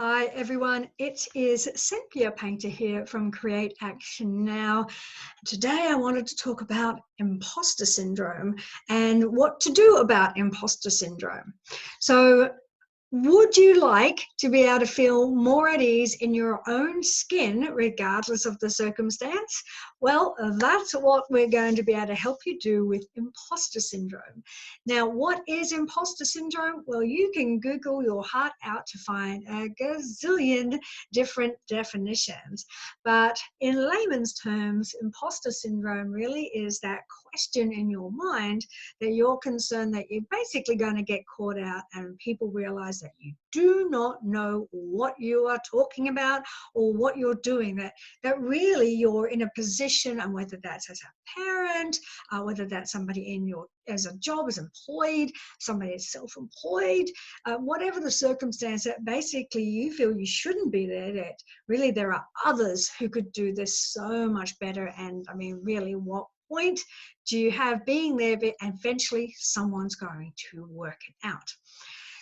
Hi everyone, it is Cynthia Painter here from Create Action Now. Today I wanted to talk about imposter syndrome and what to do about imposter syndrome. So, would you like to be able to feel more at ease in your own skin regardless of the circumstance? Well, that's what we're going to be able to help you do with imposter syndrome. Now, what is imposter syndrome? Well, you can Google your heart out to find a gazillion different definitions. But in layman's terms, imposter syndrome really is that question in your mind that you're concerned that you're basically going to get caught out and people realize that you do not know what you are talking about or what you're doing, that really you're in a position, and whether that's as a parent, whether that's somebody in your as a job, as employed, somebody is self-employed, whatever the circumstance, that basically you feel you shouldn't be there, that really there are others who could do this so much better. And I mean, really, what point do you have being there? But eventually someone's going to work it out.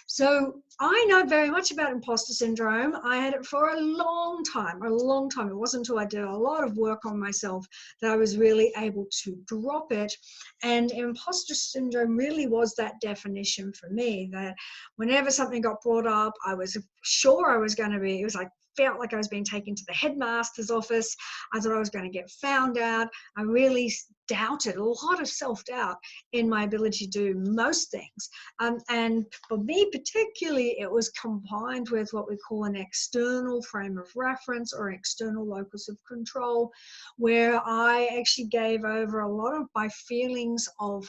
So I know very much about imposter syndrome. I had it for a long time. It wasn't until I did a lot of work on myself that I was really able to drop it. And imposter syndrome really was that definition for me, that whenever something got brought up, I was sure I was going to be, felt like I was being taken to the headmaster's office. I thought I was going to get found out. I really doubted, a lot of self-doubt in my ability to do most things. And for me particularly, it was combined with what we call an external frame of reference or external locus of control, where I actually gave over a lot of my feelings of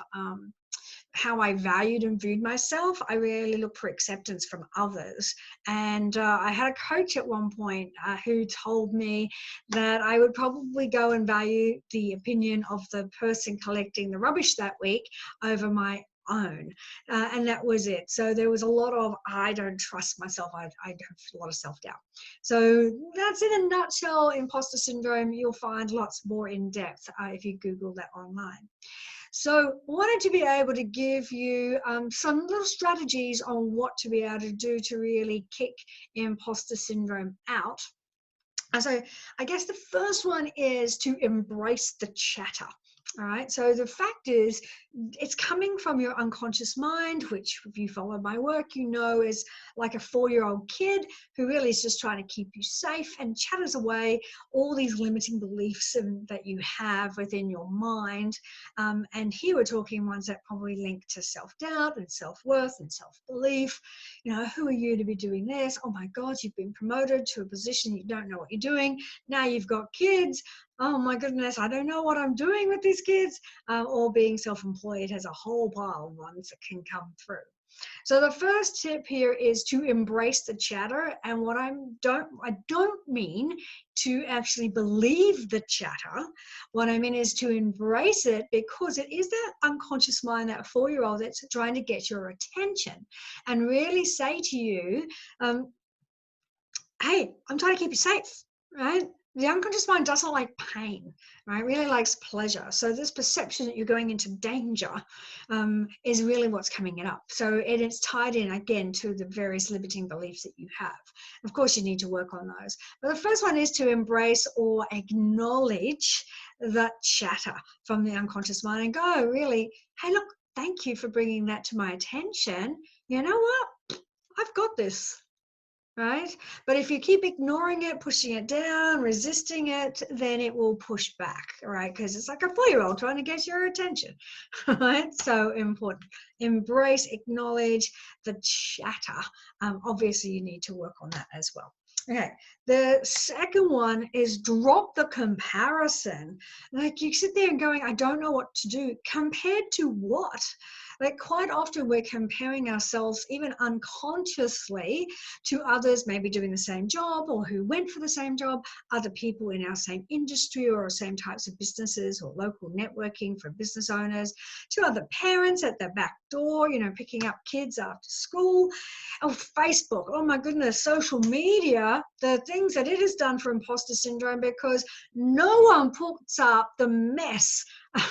how I valued and viewed myself. I really looked for acceptance from others. And I had a coach at one point who told me that I would probably go and value the opinion of the person collecting the rubbish that week over my own. And that was it. So there was a lot of, I don't trust myself. I have a lot of self-doubt. So that's in a nutshell, imposter syndrome. You'll find lots more in depth if you Google that online. So wanted to be able to give you some little strategies on what to be able to do to really kick imposter syndrome out. And so I guess the first one is to embrace the chatter. All right. So the fact is, it's coming from your unconscious mind, which if you follow my work, you know is like a 4-year-old kid who really is just trying to keep you safe and chatters away all these limiting beliefs that you have within your mind. And here we're talking ones that probably link to self-doubt and self-worth and self-belief. You know, who are you to be doing this? Oh my God, you've been promoted to a position, you don't know what you're doing. Now you've got kids. Oh my goodness, I don't know what I'm doing with these kids. Or being self-employed has a whole pile of ones that can come through. So the first tip here is to embrace the chatter. And what I don't mean to actually believe the chatter. What I mean is to embrace it, because it is that unconscious mind, that 4-year-old that's trying to get your attention and really say to you, hey, I'm trying to keep you safe, right? The unconscious mind doesn't like pain, right? It really likes pleasure. So this perception that you're going into danger is really what's coming it up. So it's tied in again to the various limiting beliefs that you have. Of course, you need to work on those. But the first one is to embrace or acknowledge that chatter from the unconscious mind and go, really, hey, look, thank you for bringing that to my attention. You know what? I've got this. Right? But if you keep ignoring it, pushing it down, resisting it, then it will push back, right? Because it's like a 4-year-old trying to get your attention, right? So important. Embrace, acknowledge the chatter. Obviously, you need to work on that as well. Okay, the second one is drop the comparison. Like you sit there and going, I don't know what to do. Compared to what? Like quite often we're comparing ourselves even unconsciously to others maybe doing the same job or who went for the same job, other people in our same industry or same types of businesses or local networking for business owners, to other parents at their back door, you know, picking up kids after school, or Facebook, oh my goodness, social media, the things that it has done for imposter syndrome, because no one puts up the mess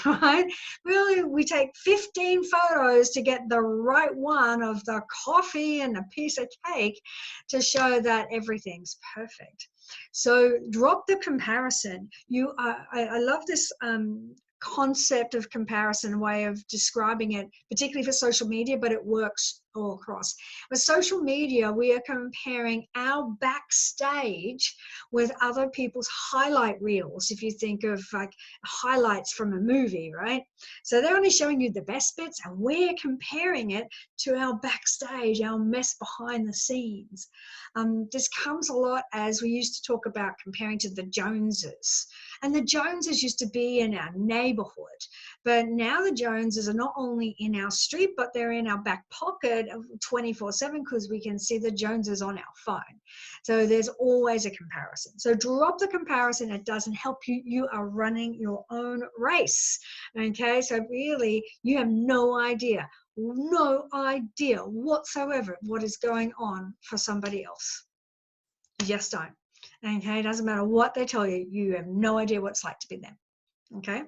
right? We take 15 photos to get the right one of the coffee and a piece of cake to show that everything's perfect. So drop the comparison. I love this concept of comparison, way of describing it, particularly for social media, but it works all across. With social media, we are comparing our backstage with other people's highlight reels. If you think of like highlights from a movie, right? So they're only showing you the best bits, and we're comparing it to our backstage, our mess behind the scenes. This comes a lot as we used to talk about comparing to the Joneses. And the Joneses used to be in our neighborhood. But now the Joneses are not only in our street, but they're in our back pocket 24/7 because we can see the Joneses on our phone. So there's always a comparison. So drop the comparison. It doesn't help you. You are running your own race. Okay, so really you have no idea whatsoever what is going on for somebody else. You just don't. Okay, it doesn't matter what they tell you, you have no idea what it's like to be them. Okay,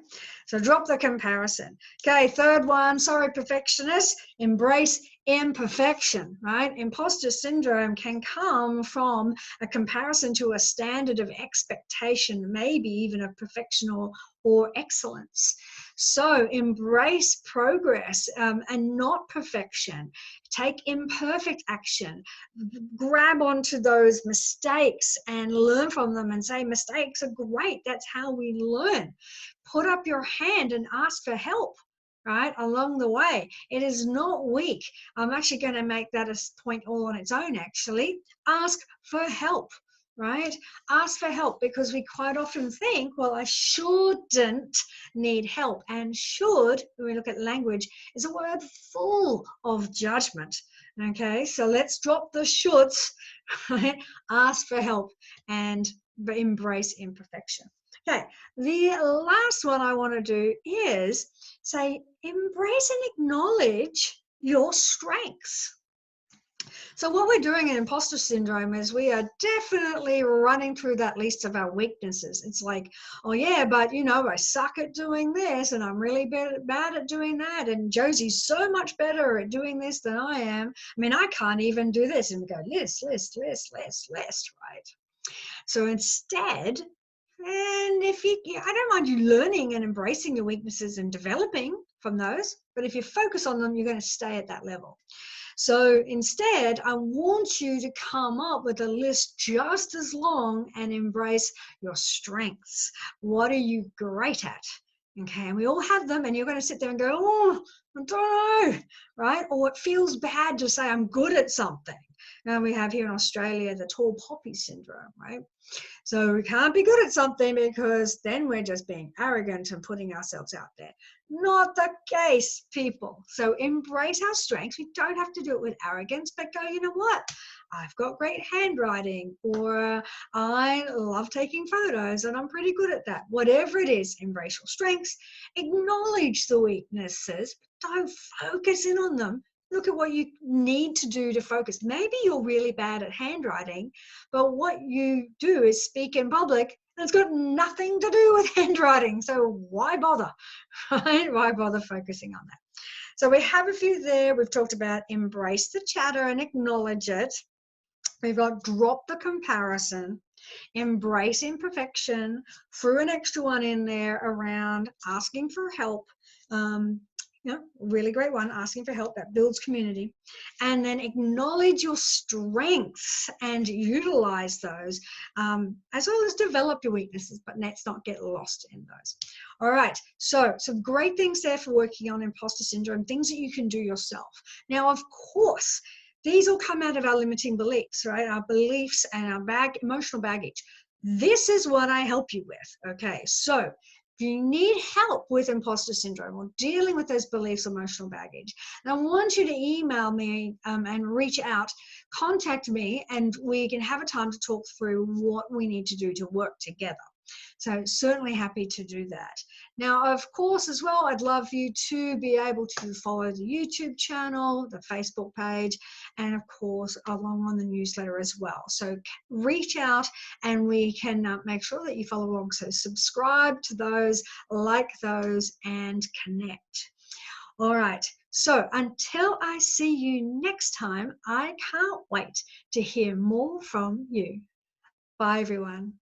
so drop the comparison. Okay, third one, sorry, perfectionist, embrace imperfection, right? Imposter syndrome can come from a comparison to a standard of expectation, maybe even of perfection or excellence. So embrace progress and not perfection. Take imperfect action. Grab onto those mistakes and learn from them and say, mistakes are great. That's how we learn. Put up your hand and ask for help, right, along the way. It is not weak. I'm actually going to make that a point all on its own, actually. Ask for help, right? Ask for help, because we quite often think, well, I shouldn't need help. And should, when we look at language, is a word full of judgment. Okay, so let's drop the shoulds, right? Ask for help and embrace imperfection. Okay, the last one I want to do is say, embrace and acknowledge your strengths. So what we're doing in imposter syndrome is we are definitely running through that list of our weaknesses. It's like, oh yeah, but I suck at doing this and I'm really bad at doing that. And Josie's so much better at doing this than I am. I mean, I can't even do this. And we go, list, right? So instead, and I don't mind you learning and embracing your weaknesses and developing from those, but if you focus on them, you're going to stay at that level. So instead, I want you to come up with a list just as long and embrace your strengths. What are you great at? Okay, and we all have them, and you're going to sit there and go, oh, I don't know, right? Or it feels bad to say I'm good at something. Now we have here in Australia the tall poppy syndrome, right? So we can't be good at something because then we're just being arrogant and putting ourselves out there. Not the case, people. So embrace our strengths. We don't have to do it with arrogance, but go, you know what? I've got great handwriting, or I love taking photos and I'm pretty good at that. Whatever it is, embrace your strengths, acknowledge the weaknesses, but don't focus in on them. Look at what you need to do to focus. Maybe you're really bad at handwriting, but what you do is speak in public, and it's got nothing to do with handwriting. So why bother, right? Why bother focusing on that? So we have a few there. We've talked about embrace the chatter and acknowledge it. We've got drop the comparison, embrace imperfection, threw an extra one in there around asking for help. Really great one, asking for help, that builds community. And then acknowledge your strengths and utilize those, as well as develop your weaknesses, but let's not get lost in those. All right, so some great things there for working on imposter syndrome, things that you can do yourself. Now, of course, these all come out of our limiting beliefs, right? Our beliefs and our emotional baggage. This is what I help you with, okay? So if you need help with imposter syndrome or dealing with those beliefs, emotional baggage, and I want you to email me and reach out, contact me, and we can have a time to talk through what we need to do to work together. So certainly happy to do that. Now, of course, as well, I'd love you to be able to follow the YouTube channel, the Facebook page, and of course, along on the newsletter as well. So reach out and we can make sure that you follow along. So subscribe to those, like those, and connect. All right. So until I see you next time, I can't wait to hear more from you. Bye, everyone.